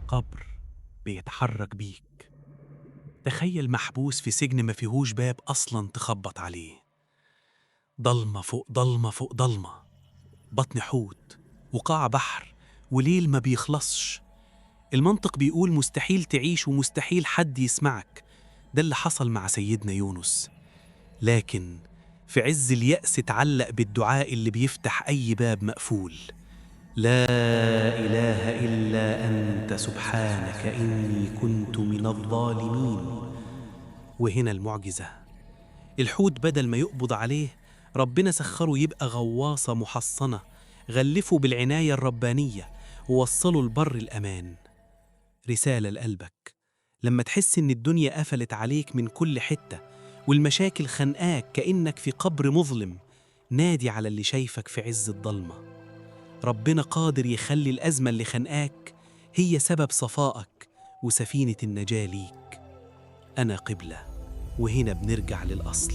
قبر بيتحرك بيك. تخيل محبوس في سجن ما فيهوش باب أصلا تخبط عليه. ضلمة فوق ضلمة فوق ضلمة، بطن حوت وقاع بحر وليل ما بيخلصش. المنطق بيقول مستحيل تعيش ومستحيل حد يسمعك. ده اللي حصل مع سيدنا يونس. لكن في عز اليأس اتعلق بالدعاء اللي بيفتح أي باب مقفول: لا إله إلا أنت سبحانك إني كنت من الظالمين. وهنا المعجزة، الحوت بدل ما يقبض عليه، ربنا سخره يبقى غواصة محصنة، غلفه بالعناية الربانية ووصله لبر الأمان. رسالة لقلبك: لما تحس إن الدنيا قفلت عليك من كل حتة والمشاكل خنقاك كأنك في قبر مظلم، نادي على اللي شايفك في عز الضلمة. ربنا قادر يخلي الأزمة اللي خنقاك هي سبب صفائك وسفينة النجاة ليك. أنا قبلة، وهنا بنرجع للأصل.